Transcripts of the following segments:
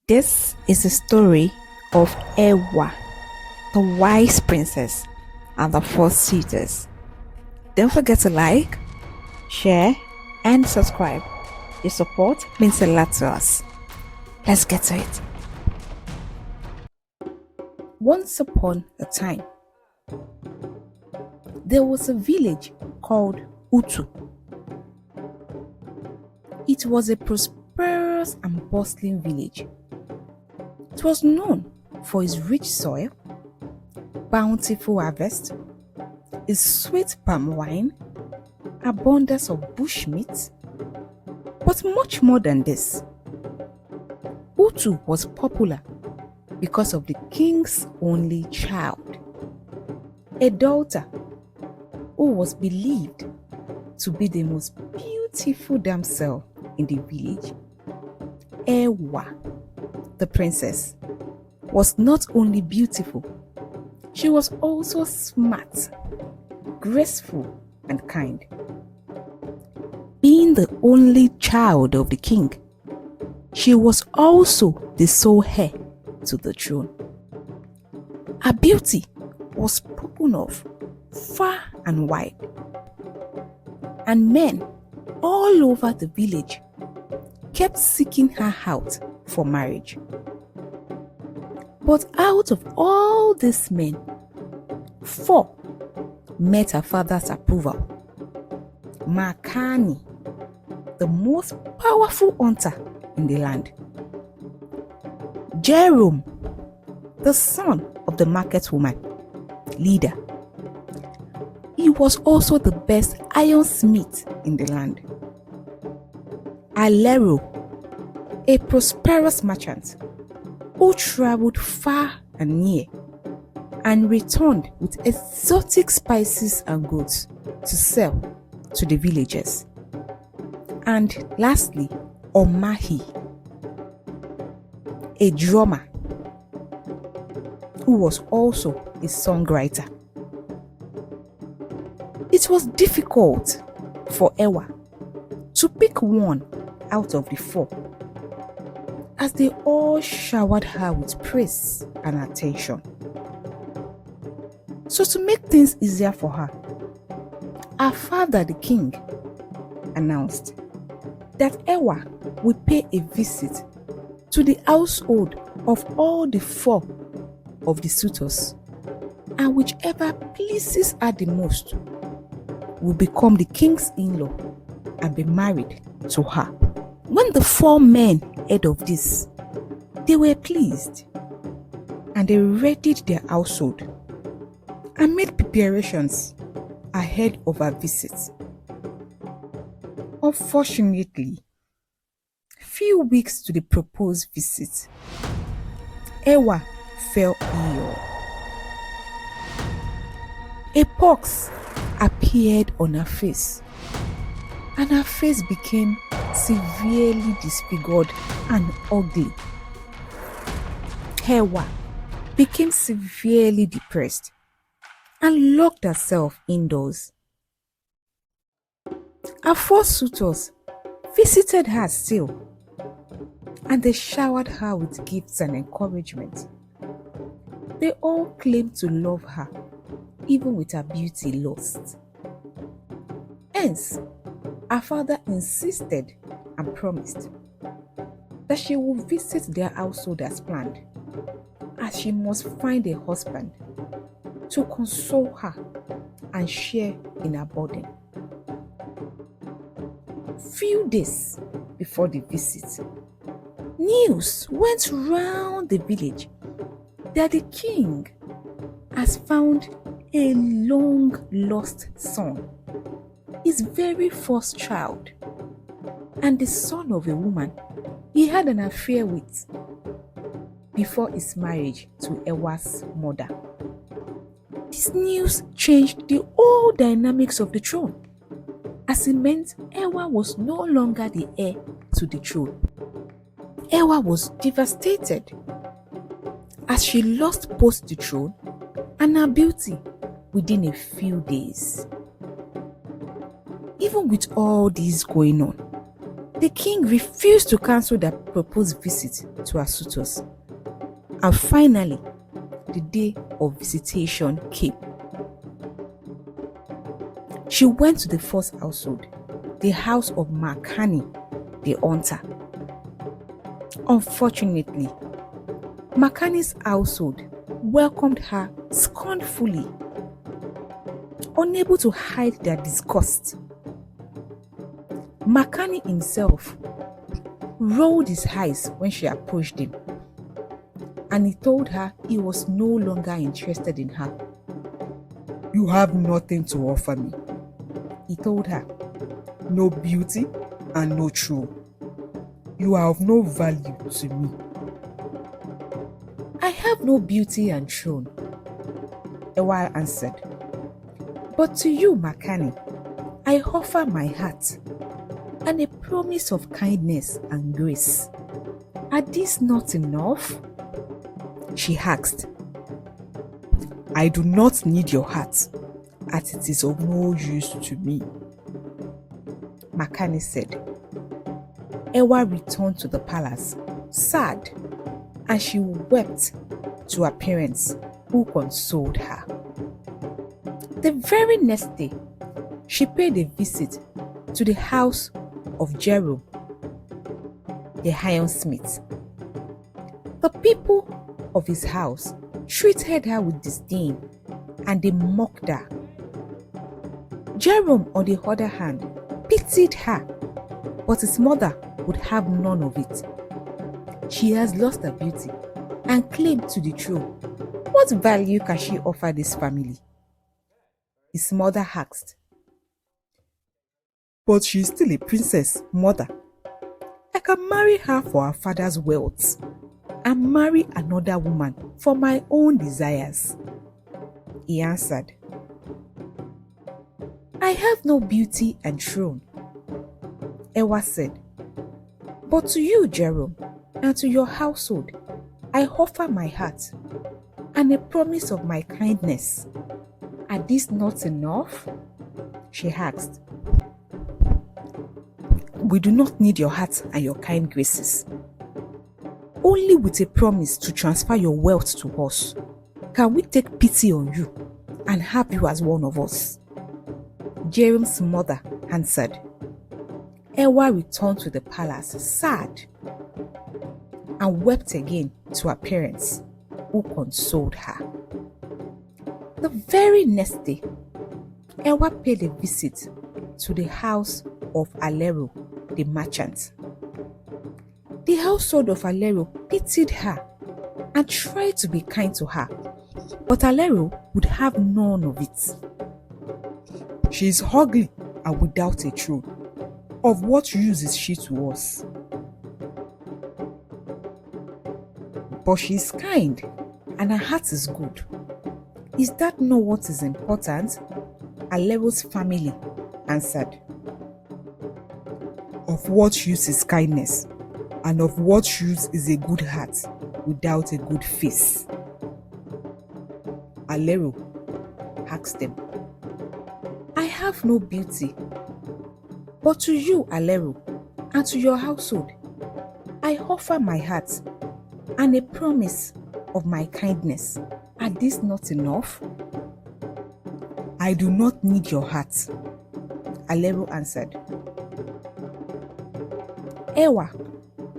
This is the story of Ewa, the wise princess, and the four suitors. Don't forget to like, share, and subscribe. Your support means a lot to us. Let's get to it. Once upon a time, there was a village called Utu. It was a prosperous and bustling village. It was known for its rich soil, bountiful harvest, its sweet palm wine, abundance of bushmeat, but much more than this. Utu was popular because of the king's only child, a daughter who was believed to be the most beautiful damsel in the village. Ewa, the princess, was not only beautiful, she was also smart, graceful, and kind. Being the only child of the king, she was also the sole heir to the throne. Her beauty was spoken of far and wide, and men all over the village kept seeking her out for marriage. But out of all these men, 4 met her father's approval. Makani, the most powerful hunter in the land. Jerome, the son of the market woman, leader. He was also the best ironsmith in the land. Alero, a prosperous merchant who traveled far and near and returned with exotic spices and goods to sell to the villagers. And lastly, Omahi, a drummer who was also a songwriter. It was difficult for Ewa to pick one out of the 4, as they all showered her with praise and attention. So to make things easier for her, her father, the king, announced that Ewa would pay a visit to the household of all the 4 of the suitors, and whichever pleases her the most will become the king's in-law and be married to her. When the 4 men heard of this, they were pleased, and they readied their household and made preparations ahead of her visit. Unfortunately, few weeks to the proposed visit, Ewa fell ill. A pox appeared on her face, and her face became severely disfigured and ugly. Ewa became severely depressed and locked herself indoors. Her 4 suitors visited her still, and they showered her with gifts and encouragement. They all claimed to love her, even with her beauty lost. Hence, her father insisted and promised that she would visit their household as planned, as she must find a husband to console her and share in her burden. Few days before the visit, news went round the village that the king has found a long-lost son, his very first child, and the son of a woman he had an affair with before his marriage to Ewa's mother. This news changed the whole dynamics of the throne, as it meant Ewa was no longer the heir to the throne. Ewa was devastated, as she lost both the throne and her beauty within a few days. Even with all this going on, the king refused to cancel their proposed visit to her suitors. And finally, the day of visitation came. She went to the first household, the house of Makani, the hunter. Unfortunately, Makani's household welcomed her scornfully, unable to hide their disgust. Makani himself rolled his eyes when she approached him, and he told her he was no longer interested in her. "You have nothing to offer me," he told her. "No beauty and no throne. You are of no value to me." "I have no beauty and throne," Ewa answered. "But to you, Makani, I offer my heart and a promise of kindness and grace. Are these not enough?" She asked. "I do not need your heart, as it is of no use to me," Makani said. Ewa returned to the palace, sad, and she wept to her parents, who consoled her. The very next day, she paid a visit to the house of Jerome, the ironsmith. The people of his house treated her with disdain, and they mocked her. Jerome, on the other hand, pitied her, but his mother would have none of it. She has lost her beauty and claimed to the throne. What value can she offer this family? His mother asked. "But she is still a princess, mother. I can marry her for her father's wealth and marry another woman for my own desires," he answered. "I have no beauty and throne," Ewa said. "But to you, Jerome, and to your household, I offer my heart and a promise of my kindness. Are these not enough?" she asked. "We do not need your heart and your kind graces. Only with a promise to transfer your wealth to us can we take pity on you and have you as one of us," Jerome's mother answered. Ewa returned to the palace sad and wept again to her parents, who consoled her. The very next day, Ewa paid a visit to the house of Alero, the merchant. The household of Alero pitied her and tried to be kind to her, but Alero would have none of it. "She is ugly and without a throne. Of what use is she to us? But she is kind and her heart is good. Is that not what is important?" Alero's family answered. "Of what use is kindness, and of what use is a good heart without a good face?" Alero asked them. "I have no beauty. But to you, Alero, and to your household, I offer my heart and a promise of my kindness. Are these not enough?" "I do not need your heart," Alero answered. Ewa,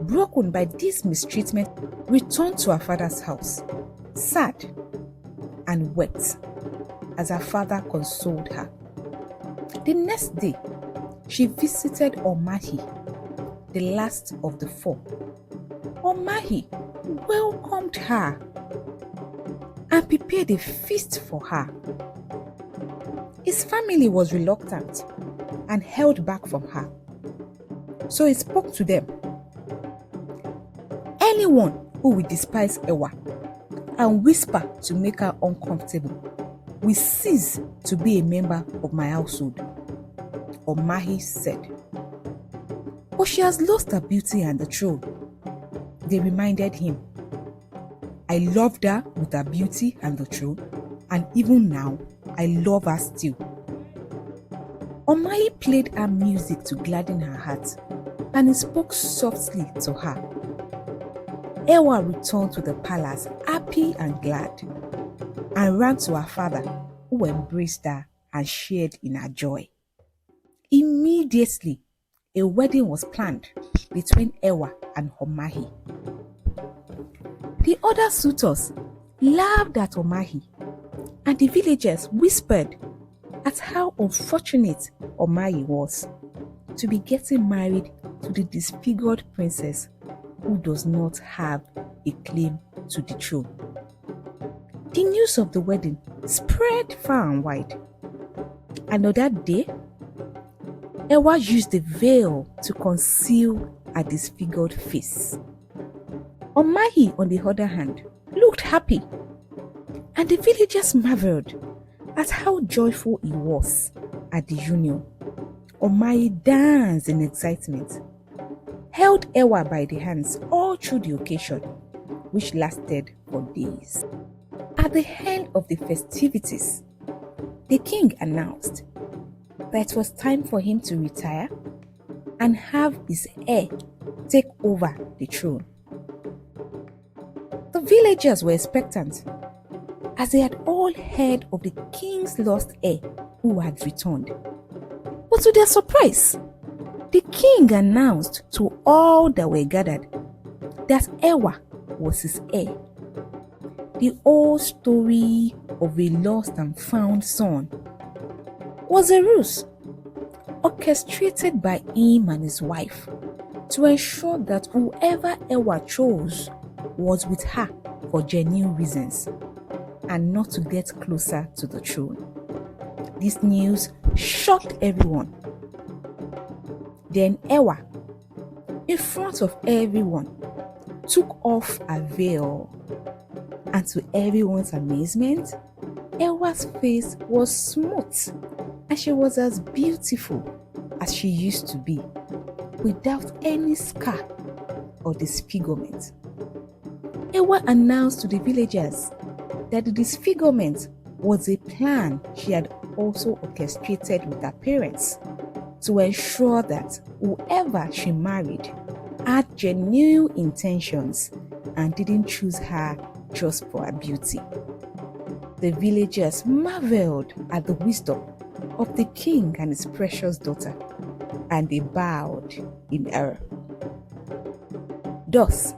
broken by this mistreatment, returned to her father's house, sad, and wept as her father consoled her. The next day, she visited Omahi, the last of the four. Omahi welcomed her and prepared a feast for her. His family was reluctant and held back from her, so he spoke to them. "Anyone who will despise Ewa and whisper to make her uncomfortable will cease to be a member of my household," Omahi said. "But she has lost her beauty and the throne," they reminded him. "I loved her with her beauty and the throne, and even now, I love her still." Omahi played her music to gladden her heart, and he spoke softly to her. Ewa returned to the palace happy and glad and ran to her father, who embraced her and shared in her joy. Immediately, a wedding was planned between Ewa and Omahi. The other suitors laughed at Omahi, and the villagers whispered at how unfortunate Omahi was to be getting married to the disfigured princess who does not have a claim to the throne. The news of the wedding spread far and wide. Another day, Ewa used the veil to conceal her disfigured face. Omahi, on the other hand, looked happy, and the villagers marveled at how joyful he was at the union. Omahi danced in excitement, held Ewa by the hands all through the occasion, which lasted for days. At the end of the festivities, the king announced that it was time for him to retire and have his heir take over the throne. The villagers were expectant, as they had all heard of the king's lost heir who had returned. But to their surprise, the king announced to all that were gathered that Ewa was his heir. The old story of a lost and found son was a ruse orchestrated by him and his wife to ensure that whoever Ewa chose was with her for genuine reasons and not to get closer to the throne. This news shocked everyone. Then Ewa, in front of everyone, took off her veil, and to everyone's amazement, Ewa's face was smooth and she was as beautiful as she used to be, without any scar or disfigurement. Ewa announced to the villagers that the disfigurement was a plan she had also orchestrated with her parents to ensure that whoever she married had genuine intentions and didn't choose her just for her beauty. The villagers marveled at the wisdom of the king and his precious daughter, and they bowed in awe. Thus,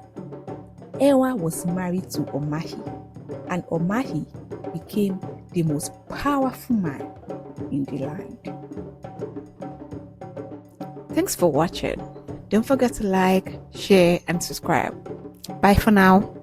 Ewa was married to Omahi, and Omahi became the most powerful man in the land. Thanks for watching. Don't forget to like, share, and subscribe. Bye for now.